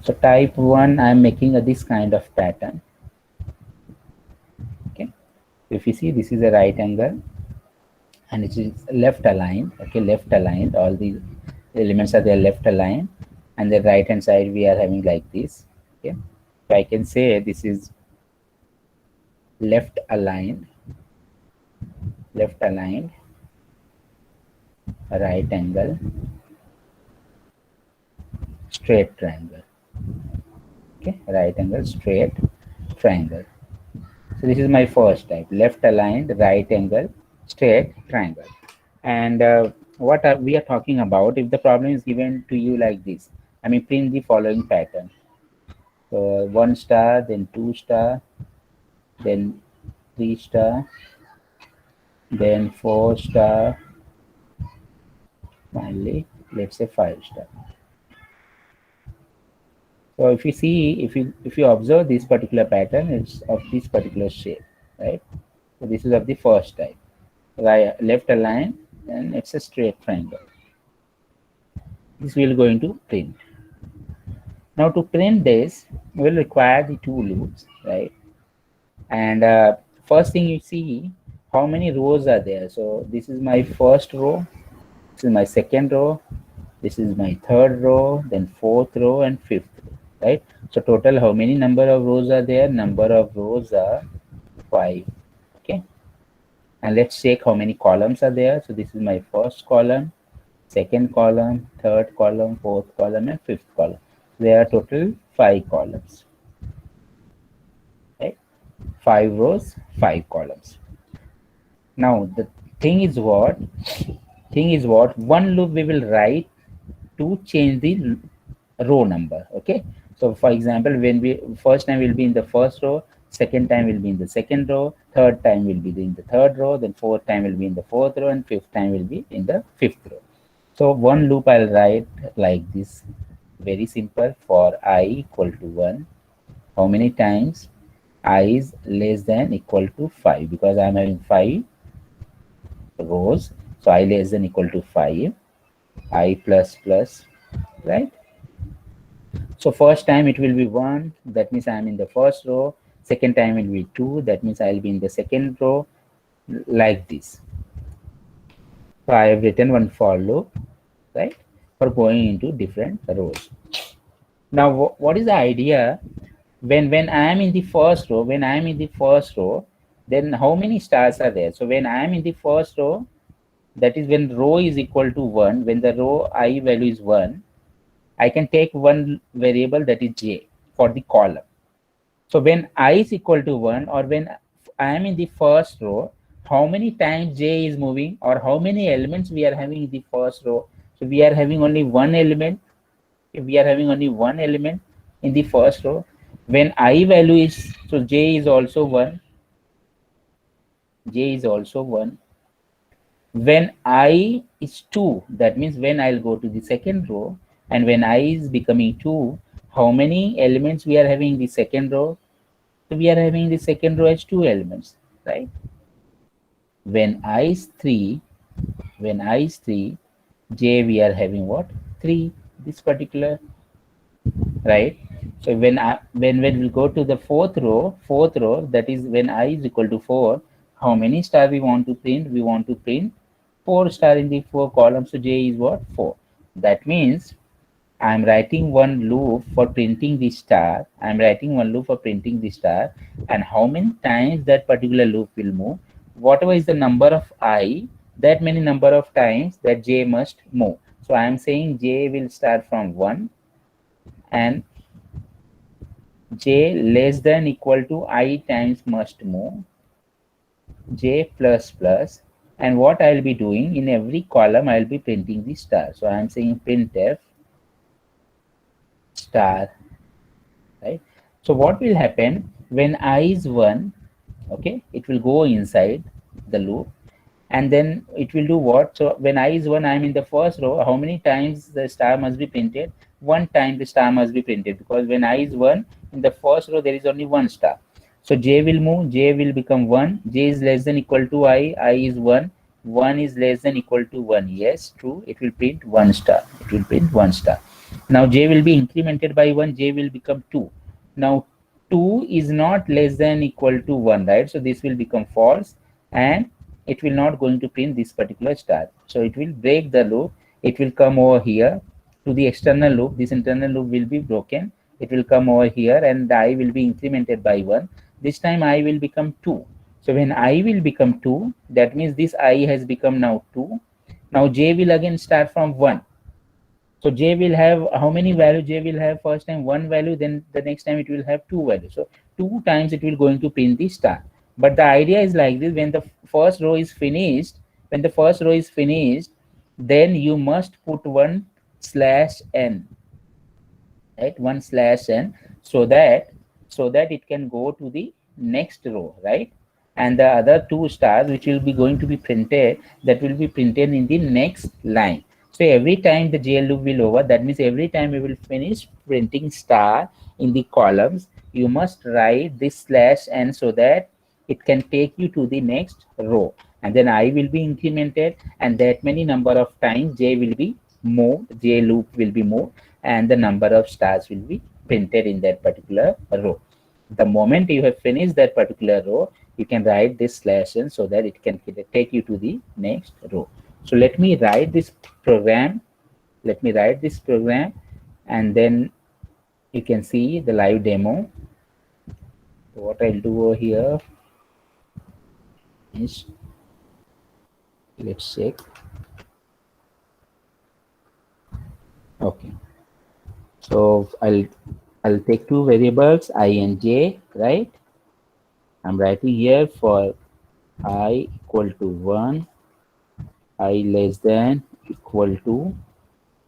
So type 1, I'm making this kind of pattern. Okay. If you see, this is a right angle and it is left aligned. Okay, left aligned. All the elements are there left aligned, and the right hand side we are having like this. Okay. So I can say this is left aligned, right angle, straight triangle. Okay, right angle, straight triangle. So this is my first type, left aligned, right angle, straight triangle. And what we are talking about, if the problem is given to you like this, print the following pattern. So 1 star, then 2 star, then 3 star, then 4 star, finally, let's say 5 star. So if you see, if you observe this particular pattern, it's of this particular shape, right? So this is of the first type, right, left align, and it's a straight triangle. This we will going to print. Now to print this, we will require the two loops, right? And first thing you see, how many rows are there? So this is my first row, this is my second row, this is my third row, then fourth row and fifth row, right? So total how many number of rows are there? Number of rows are 5. Okay. And let's check how many columns are there. So this is my first column, second column, third column, fourth column, and fifth column. There are total 5 columns. Right? 5 rows, 5 columns. Now the thing is what? One loop we will write to change the row number. Okay. So for example, when we first time will be in the first row, second time will be in the second row, third time will be in the third row, then fourth time will be in the fourth row, and fifth time will be in the fifth row. So one loop I'll write like this, very simple, for I equal to 1. How many times? I is less than equal to 5, because I'm having 5 rows So I less than equal to 5, I plus plus, right? So first time it will be 1, that means I am in the first row. Second time it will be 2, that means I will be in the second row, like this. So I have written one for loop, right, for going into different rows. Now what is the idea? When I am in the first row, then how many stars are there? So when I am in the first row, that is when row is equal to 1, when the row I value is 1, I can take one variable, that is j, for the column. So when I is equal to 1, or when I am in the first row, how many times j is moving, or how many elements we are having in the first row? So we are having only one element. If we are having only one element in the first row, when I value is, so j is also 1, j is also 1. When I is 2, that means when I'll go to the second row, and when I is becoming 2, how many elements we are having in the second row? So we are having the second row as 2 elements, right? When I is 3, j we are having what? 3, this particular, right? So when we go to the fourth row, that is when I is equal to 4, how many star we want to print? We want to print 4 star in the 4 columns. So j is what? 4. That means I'm writing one loop for printing the star. And how many times that particular loop will move? Whatever is the number of I, that many number of times that j must move. So I am saying j will start from 1, and j less than equal to I times must move, j plus plus, and what I'll be doing in every column, I'll be printing the star. So I'm saying printf star, right? So what will happen when I is 1? Okay, it will go inside the loop, and then it will do what? So when I is 1, I'm in the first row. How many times the star must be printed? One time the star must be printed, because when I is 1, in the first row there is only one star. So j will move, j will become 1, j is less than equal to I is 1, 1 is less than equal to 1. Yes, true, it will print 1 star. Now j will be incremented by 1, j will become 2. Now 2 is not less than equal to 1, right? So this will become false, and it will not going to print this particular star. So it will break the loop. It will come over here to the external loop. This internal loop will be broken. It will come over here, and the I will be incremented by 1. This time I will become 2. So when I will become 2, that means this I has become now 2. Now j will again start from 1. So j will have how many value? J will have first time one value, then the next time it will have two values. So 2 times it will going to print the star. But the idea is like this: when the first row is finished, then you must put one slash n, right? One slash n, so that it can go to the next row, right? And the other 2 stars which will be going to be printed, that will be printed in the next line. So every time the GL loop will over, that means every time we will finish printing star in the columns, you must write this slash n, so that it can take you to the next row, and then I will be incremented, and that many number of times j will be moved, j loop will be moved, and the number of stars will be printed in that particular row. The moment you have finished that particular row, you can write this slash n, so that it can take you to the next row. So let me write this program. And then you can see the live demo. So what I'll do over here is, let's check. Okay, so I'll take 2 variables, I and j, right? I'm writing here for I equal to 1, I less than equal to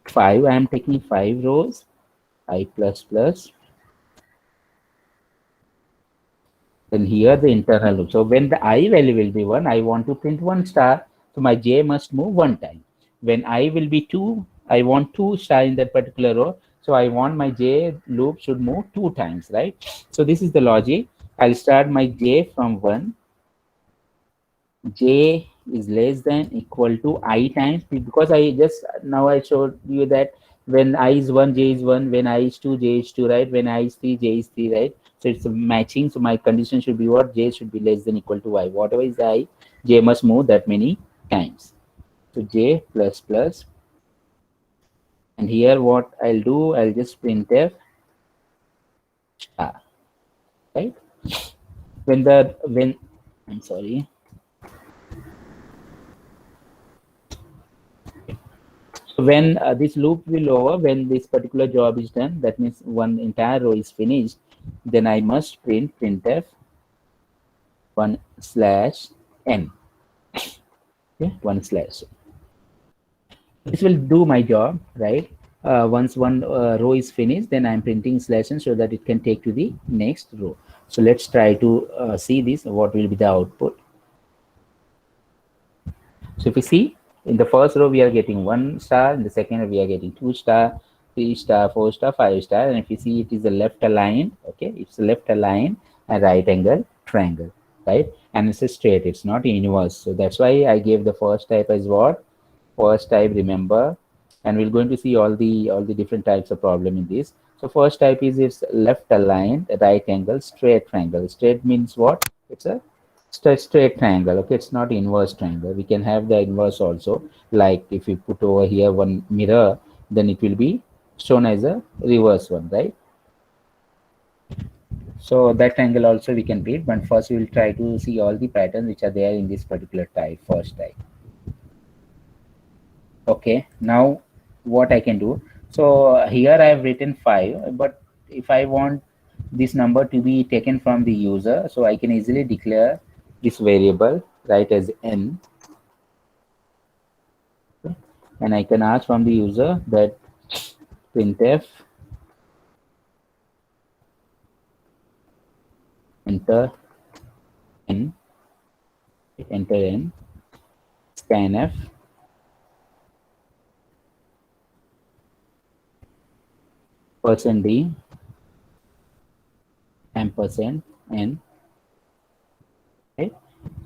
5. I am taking 5 rows, I plus plus. Then here the internal loop. So when the I value will be 1, I want to print 1 star. So my j must move 1 time. When I will be 2, I want 2 star in that particular row. So I want my j loop should move 2 times, right? So this is the logic. I'll start my j from 1. J is less than equal to I times P, because I just now I showed you that when I is 1, J is 1, when I is 2, J is 2, right? When I is 3, J is 3, right? So it's matching. So my condition should be what? J should be less than equal to I. Whatever is I, J must move that many times. So J plus plus. And here what I'll do, I'll just printf star, right? When I'm sorry. So when this loop will over, when this particular job is done, that means one entire row is finished, then I must printf 1 slash n. Okay, 1 slash. This will do my job, right? Once one row is finished, then I'm printing slash n so that it can take to the next row. So let's try to see this. What will be the output? So if you see, in the first row we are getting 1 star, in the second row we are getting 2 star, 3 star, 4 star, 5 star, and if you see it is a left aligned, okay, it's a left aligned and right angle triangle, right? And it's a straight, it's not inverse. So that's why I gave the first type as what? First type, remember, and we're going to see all the different types of problem in this. So first type is it's left aligned, right angle, straight triangle. Straight means what? It's a straight triangle. Okay, it's not inverse triangle. We can have the inverse also. Like if you put over here one mirror, then it will be shown as a reverse one, right? So that triangle also we can read, but first we will try to see all the patterns which are there in this particular type, first type. Okay, now what I can do, so here I have written 5, but if I want this number to be taken from the user, so I can easily declare this variable, right, as n, and I can ask from the user that printf enter n, enter n, scanf %d ampersand n, right?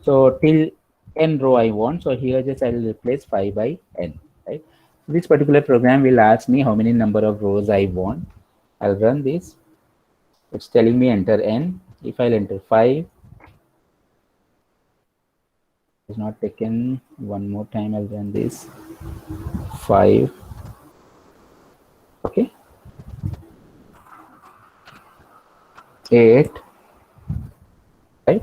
So till n row I want, so here just I will replace 5 by n, right? This particular program will ask me how many number of rows I want. I'll run this. It's telling me enter n. If I'll enter 5, it's not taken. One more time I'll run this. 5. Okay. 8. Right.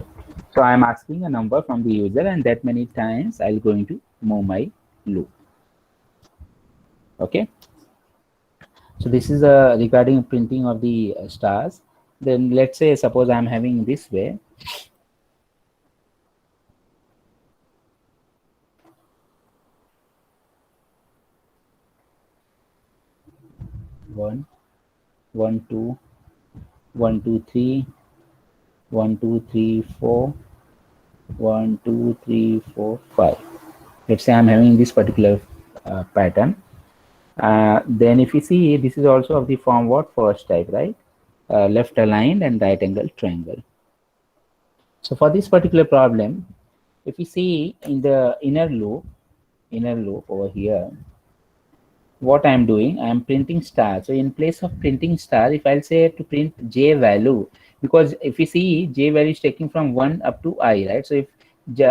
So I'm asking a number from the user, and that many times I'll going to move my loop. Okay. So this is regarding printing of the stars. Then let's say suppose I'm having this way. One, one, two, 1, 2, 3, 1, 2, 3, 4, 1, 2, 3, 4, 5. Let's say I'm having this particular pattern. Then if you see, this is also of the form what? First type, right? Left aligned and right angle triangle. So for this particular problem, if you see in the inner loop over here, what I'm doing, I'm printing star. So in place of printing star, if I'll say to print J value, because if you see J value is taking from 1 up to I, right? So if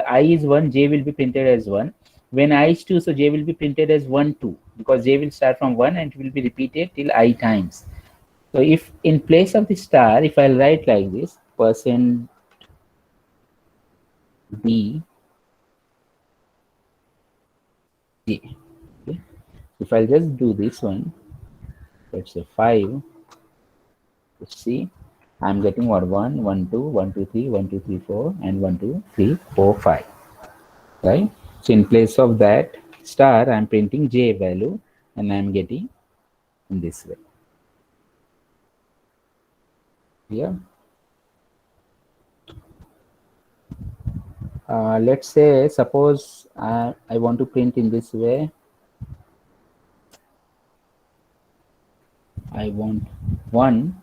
I is 1, J will be printed as 1. When I is 2, so J will be printed as 1, 2, because J will start from 1 and it will be repeated till I times. So if in place of the star, if I'll write like this, percent B J. Okay. If I'll just do this one, let's say 5, let's see, I'm getting what? 1, 1, 2, 1, 2, 3, 1, 2, 3, 4, and 1, 2, 3, 4, 5. Right? So in place of that star, I'm printing J value and I'm getting in this way. Yeah. Let's say, suppose I want to print in this way. I want 1,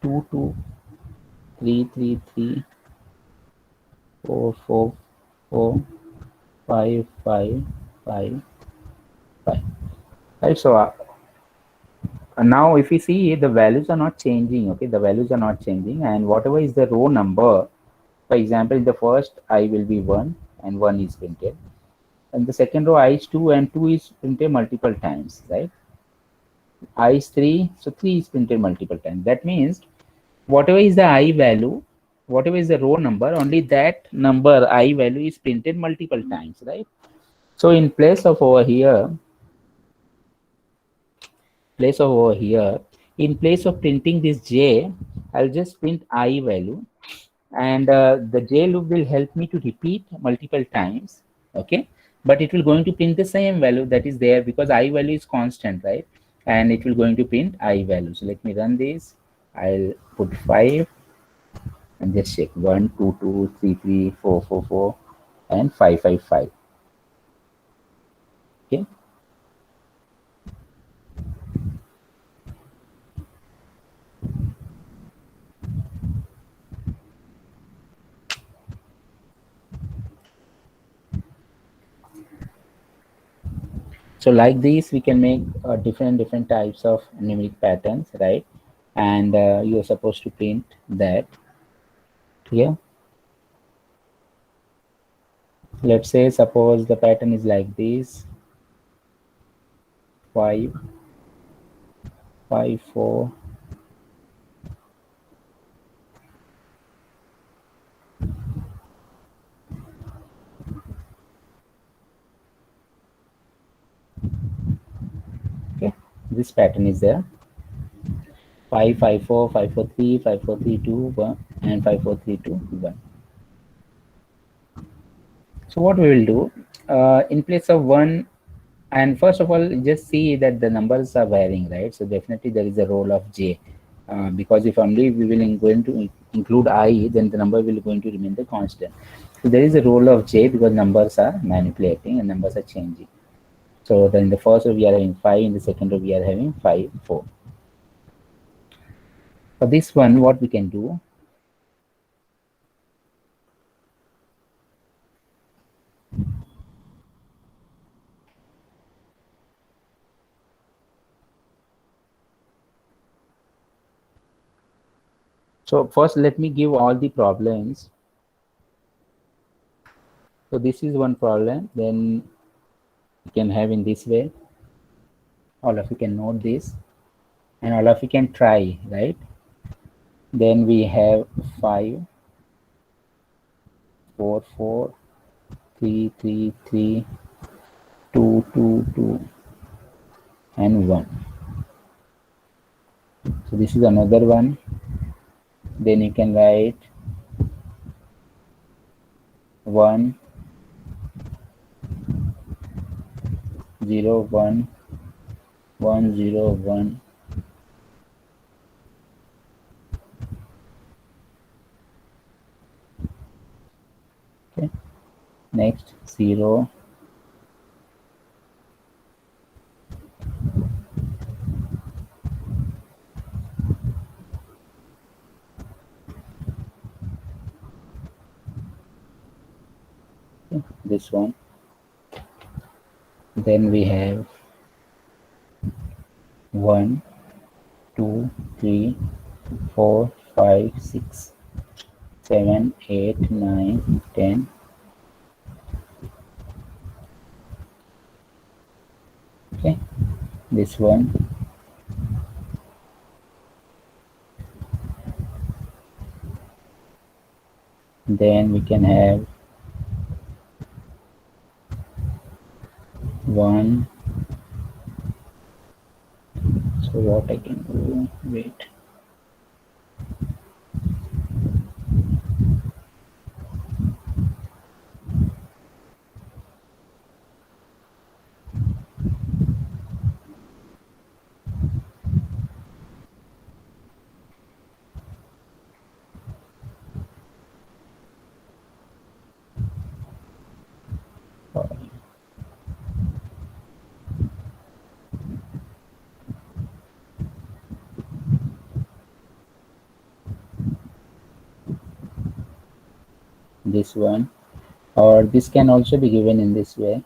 2, 2, 3, 3, 3, 4, 4, 4, 5 5 5 5. Right, so now if you see, the values are not changing. Okay, the values are not changing, and whatever is the row number, for example, in the first I will be 1 and 1 is printed, and the second row I is 2 and 2 is printed multiple times, right? I is 3, so 3 is printed multiple times. That means whatever is the I value, whatever is the row number, only that number I value is printed multiple times, right? So in place of over here, in place of printing this J, I'll just print I value, and the J loop will help me to repeat multiple times, okay? But it will going to print the same value that is there because I value is constant, right? And it will going to print I value. So let me run this. I'll put 5 and just check 1 2 2 3 3 4 4 4 and 5 5 5. Okay, so like this we can make different types of numeric patterns, right? And you're supposed to print that here. Let's say suppose the pattern is like this: 5 5 4. Okay, this pattern is there: 5 5 4 5 4 3 5 4 3 2 1 and 5 4 3 2 1. So what we will do, in place of 1, and first of all just see that the numbers are varying, right? So definitely there is a role of J, because if only we will going to include I, then the number will going to remain the constant. So there is a role of J because numbers are manipulating and numbers are changing. So then in the first row we are having 5, in the second row we are having 5 4. For this one, what we can do, so first let me give all the problems. So this is one problem, then you can have in this way. All of you can note this and all of you can try, right? Then we have 5 4 4 3 3 3 2 2 2 and 1. So this is another one. Then you can write 1 0 1 1 0 1. Okay, next 0. Okay, this one. Then we have 1 2 3 4 5 6 7 8 9 10. Okay, this one. Then we can have 1. So what I can do, wait. This one, or or this can also be given in this way.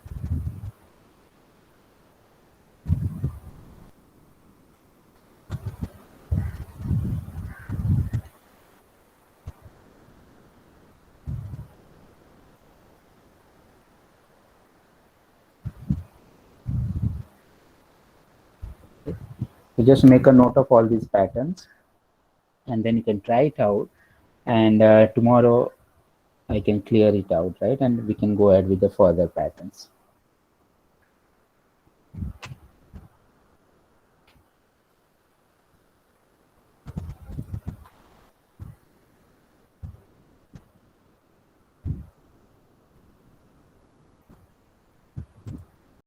You just make a note of all these patterns, and then you can try it out, and tomorrow I can clear it out, right? And we can go ahead with the further patterns.